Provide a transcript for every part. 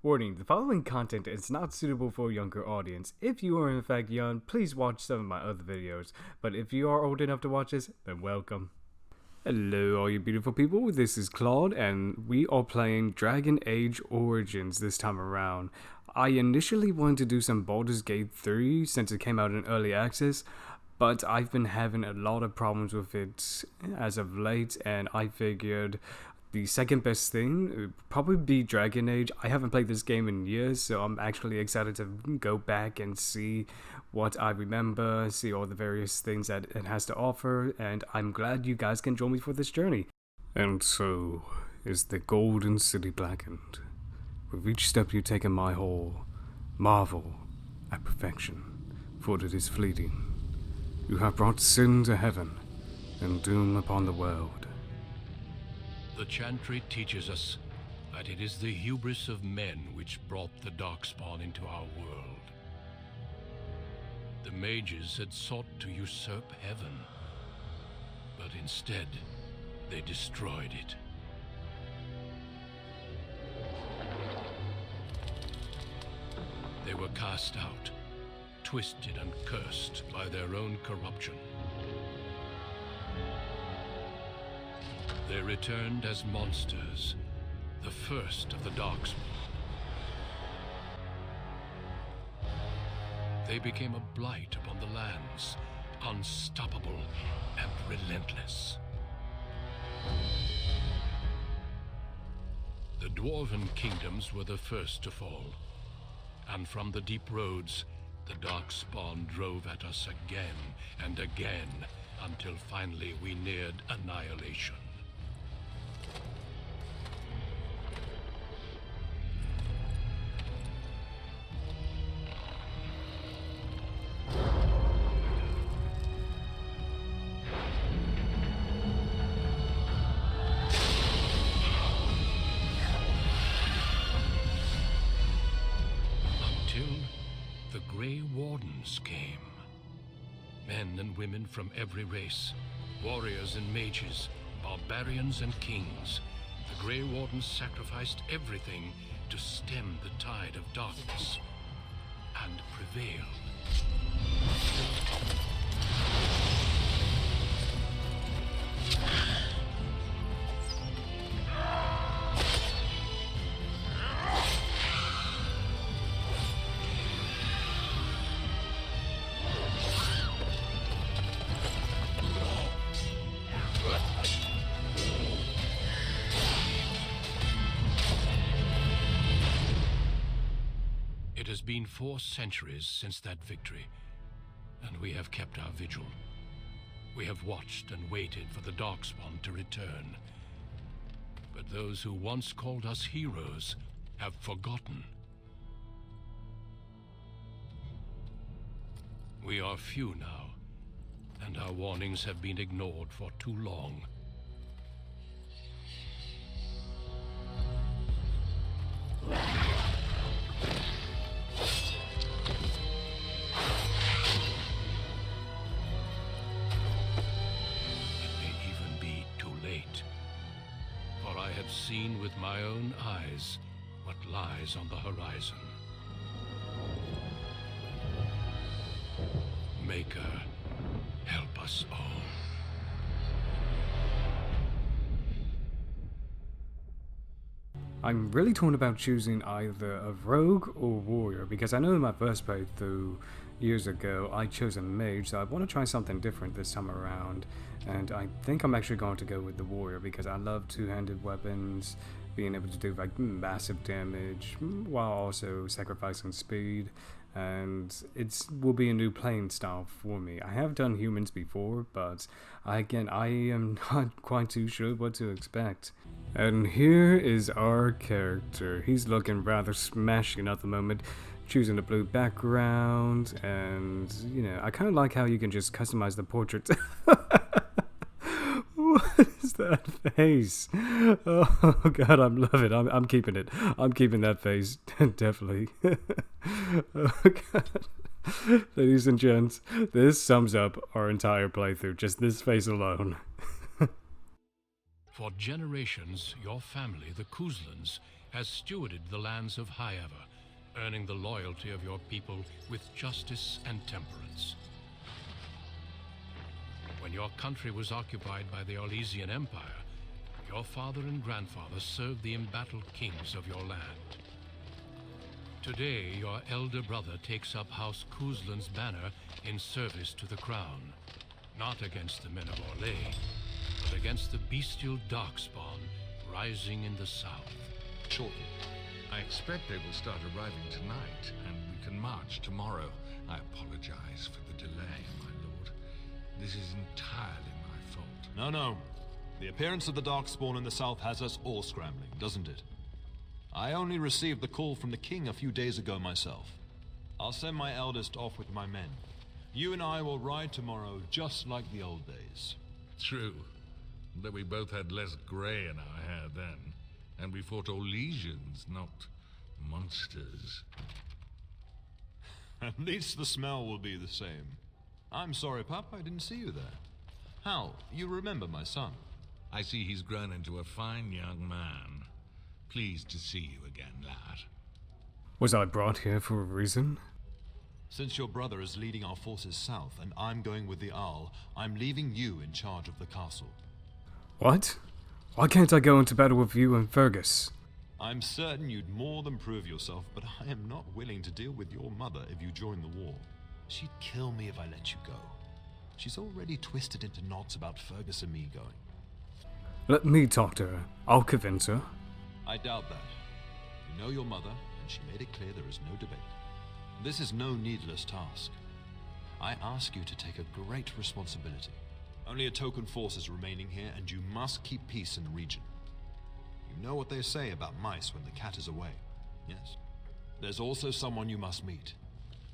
Warning, the following content is not suitable for a younger audience. If you are in fact young, please watch some of my other videos. But if you are old enough to watch this, then welcome. Hello all you beautiful people, this is Claude and we are playing Dragon Age Origins this time around. I initially wanted to do some Baldur's Gate 3 since it came out in early access, but I've been having a lot of problems with it as of late, and I figured the second best thing would probably be Dragon Age. I haven't played this game in years, so I'm actually excited to go back and see what I remember, see all the various things that it has to offer, and I'm glad you guys can join me for this journey. And so is the Golden City blackened. With each step you take in my hall, marvel at perfection, for it is fleeting. You have brought sin to heaven, and doom upon the world. The chantry teaches us that it is the hubris of men which brought the Darkspawn into our world. The mages had sought to usurp heaven, but instead they destroyed it. They were cast out, twisted and cursed by their own corruption. They returned as monsters, the first of the Darkspawn. They became a blight upon the lands, unstoppable and relentless. The Dwarven kingdoms were the first to fall, and from the deep roads, the Darkspawn drove at us again and again, until finally we neared annihilation. The Grey Wardens came. Men and women from every race, warriors and mages, barbarians and kings. The Grey Wardens sacrificed everything to stem the tide of darkness, and prevailed. It has been 4 centuries since that victory, and we have kept our vigil. We have watched and waited for the Darkspawn to return. But those who once called us heroes have forgotten. We are few now, and our warnings have been ignored for too long. I have seen with my own eyes what lies on the horizon. Maker, help us all. I'm really torn about choosing either a rogue or warrior, because I know in my first playthrough years ago I chose a mage, so I want to try something different this time around, and I think I'm actually going to go with the warrior because I love two-handed weapons, being able to do like massive damage while also sacrificing speed, and it will be a new playing style for me. I have done humans before, but I am not quite too sure what to expect. And here is our character. He's looking rather smashing at the moment, choosing a blue background, and you know, I kind of like how you can just customize the portrait. What is that face? Oh god, I love it. I'm keeping it. I'm keeping that face, definitely. Oh god. Ladies and gents, this sums up our entire playthrough, just this face alone. For generations, your family, the Kuzlans, has stewarded the lands of Highever, earning the loyalty of your people with justice and temperance. When your country was occupied by the Orlesian Empire, your father and grandfather served the embattled kings of your land. Today, your elder brother takes up House Kuzlan's banner in service to the crown, not against the men of Orlais, but against the bestial Darkspawn rising in the south. Shortly. I expect they will start arriving tonight, and we can march tomorrow. I apologize for the delay, my lord. This is entirely my fault. No. The appearance of the Darkspawn in the south has us all scrambling, doesn't it? I only received the call from the king a few days ago myself. I'll send my eldest off with my men. You and I will ride tomorrow just like the old days. True. Though we both had less grey in our hair then. And we fought Orlesians, not monsters. At least the smell will be the same. I'm sorry, Pup, I didn't see you there. Hal, you remember my son? I see he's grown into a fine young man. Pleased to see you again, lad. Was I brought here for a reason? Since your brother is leading our forces south and I'm going with the Owl, I'm leaving you in charge of the castle. What? Why can't I go into battle with you and Fergus? I'm certain you'd more than prove yourself, but I am not willing to deal with your mother if you join the war. She'd kill me if I let you go. She's already twisted into knots about Fergus and me going. Let me talk to her. I'll convince her. I doubt that. You know your mother, and she made it clear there is no debate. This is no needless task. I ask you to take a great responsibility. Only a token force is remaining here, and you must keep peace in the region. You know what they say about mice when the cat is away, yes? There's also someone you must meet.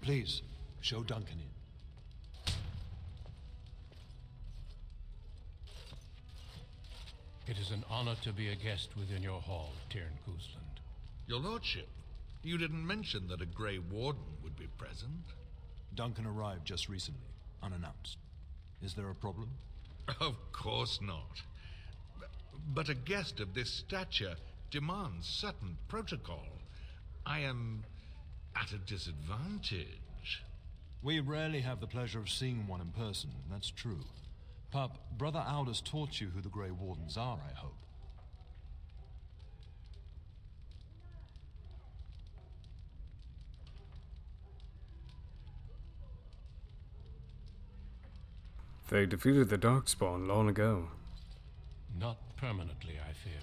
Please, show Duncan in. It is an honor to be a guest within your hall, Tyrn Kuzland. Your lordship, you didn't mention that a Grey Warden would be present. Duncan arrived just recently, unannounced. Is there a problem? Of course not. But a guest of this stature demands certain protocol. I am at a disadvantage. We rarely have the pleasure of seeing one in person, that's true. Pup, Brother Aldous taught you who the Grey Wardens are, I hope. They defeated the Darkspawn long ago. Not permanently, I fear.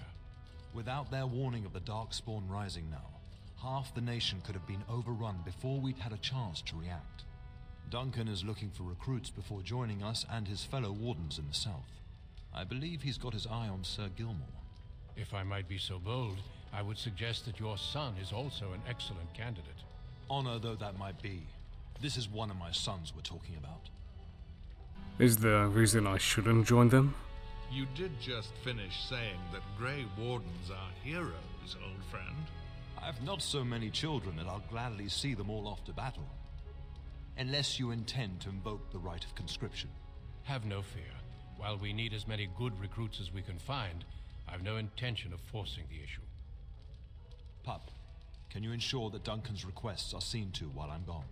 Without their warning of the Darkspawn rising now, half the nation could have been overrun before we'd had a chance to react. Duncan is looking for recruits before joining us and his fellow wardens in the south. I believe he's got his eye on Sir Gilmore. If I might be so bold, I would suggest that your son is also an excellent candidate. Honor though that might be, this is one of my sons we're talking about. Is there a reason I shouldn't join them? You did just finish saying that Grey Wardens are heroes, old friend. I've not so many children that I'll gladly see them all off to battle. Unless you intend to invoke the right of conscription. Have no fear. While we need as many good recruits as we can find, I've no intention of forcing the issue. Pup, can you ensure that Duncan's requests are seen to while I'm gone?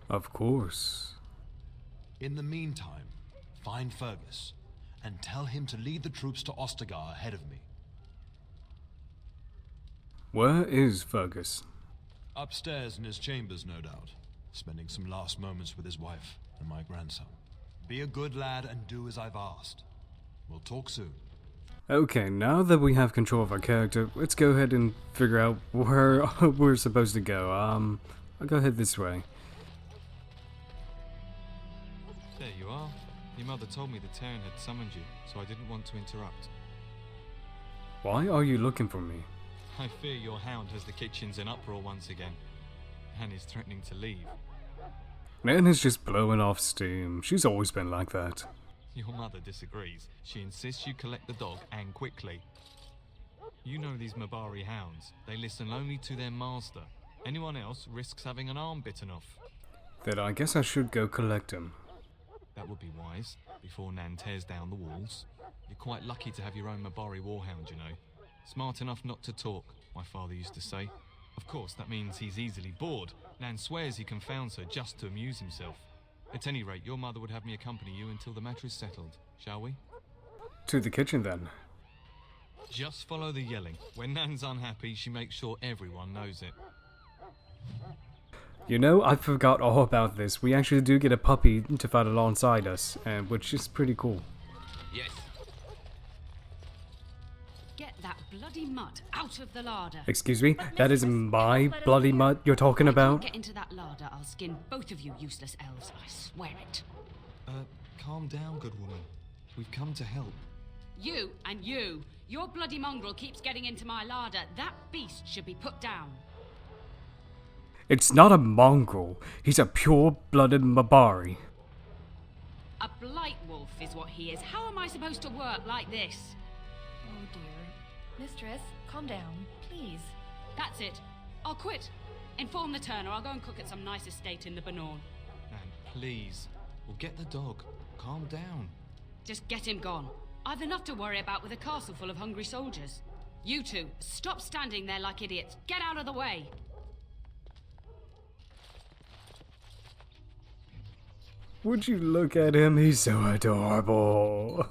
Of course. In the meantime, find Fergus, and tell him to lead the troops to Ostagar ahead of me. Where is Fergus? Upstairs in his chambers, no doubt. Spending some last moments with his wife and my grandson. Be a good lad and do as I've asked. We'll talk soon. Okay, now that we have control of our character, let's go ahead and figure out where we're supposed to go. I'll go ahead this way. There you are. Your mother told me the Terran had summoned you, so I didn't want to interrupt. Why are you looking for me? I fear your hound has the kitchens in uproar once again, and is threatening to leave. Nan is just blowing off steam. She's always been like that. Your mother disagrees. She insists you collect the dog, and quickly. You know these Mabari hounds. They listen only to their master. Anyone else risks having an arm bitten off. Then I guess I should go collect him. That would be wise, before Nan tears down the walls. You're quite lucky to have your own Mabari warhound, you know. Smart enough not to talk, my father used to say. Of course, that means he's easily bored. Nan swears he confounds her just to amuse himself. At any rate, your mother would have me accompany you until the matter is settled, shall we? To the kitchen then. Just follow the yelling. When Nan's unhappy, she makes sure everyone knows it. You know, I forgot all about this. We actually do get a puppy to fight alongside us, and which is pretty cool. Yes. Get that bloody mutt out of the larder. Excuse me? That is my bloody mutt you're talking about? Get into that larder, I'll skin both of you useless elves, I swear it. Calm down, good woman. We've come to help. You and you. Your bloody mongrel keeps getting into my larder. That beast should be put down. It's not a mongrel. He's a pure-blooded Mabari. A blight wolf is what he is. How am I supposed to work like this? Oh dear. Mistress, calm down, please. That's it. I'll quit. Inform the Turner. I'll go and cook at some nice estate in the Banorn. Nan, please. We'll get the dog. Calm down. Just get him gone. I've enough to worry about with a castle full of hungry soldiers. You two, stop standing there like idiots. Get out of the way. Would you look at him? He's so adorable.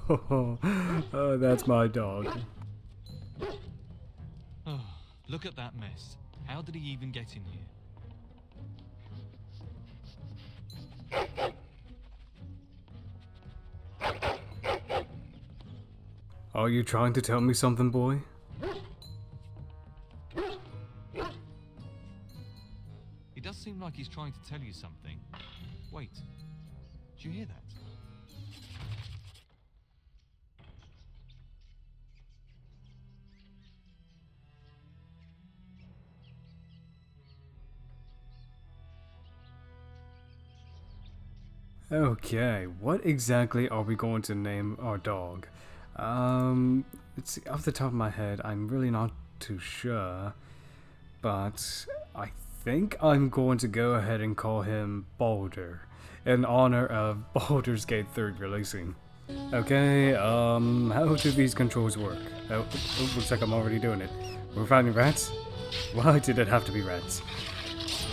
Oh, that's my dog. Oh, look at that mess. How did he even get in here? Are you trying to tell me something, boy? It does seem like he's trying to tell you something. Wait. Did you hear that? Okay, what exactly are we going to name our dog? Let's see, off the top of my head, I'm really not too sure, but I think I'm going to go ahead and call him Baldur, in honor of Baldur's Gate 3 releasing. Okay, how do these controls work? Oh, looks like I'm already doing it. We're finding rats? Why did it have to be rats?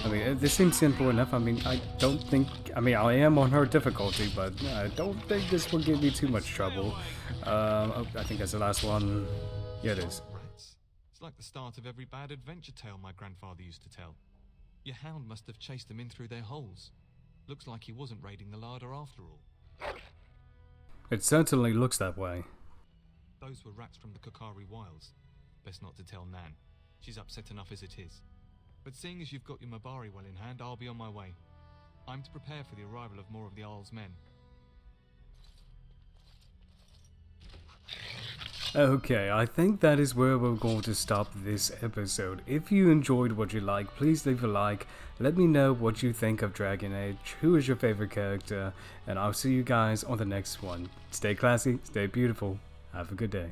I mean, this seems simple enough. I mean, I am on hard difficulty, but I don't think this will give me too much trouble. Oh, I think that's the last one. Yeah, it is. Rats. It's like the start of every bad adventure tale my grandfather used to tell. Your hound must have chased them in through their holes. Looks like he wasn't raiding the larder after all. It certainly looks that way. Those were rats from the Kokari Wilds. Best not to tell Nan. She's upset enough as it is. But seeing as you've got your Mabari well in hand, I'll be on my way. I'm to prepare for the arrival of more of the Isle's men. Okay, I think that is where we're going to stop this episode. If you enjoyed what you like, please leave a like. Let me know what you think of Dragon Age, who is your favorite character, and I'll see you guys on the next one. Stay classy, stay beautiful, have a good day.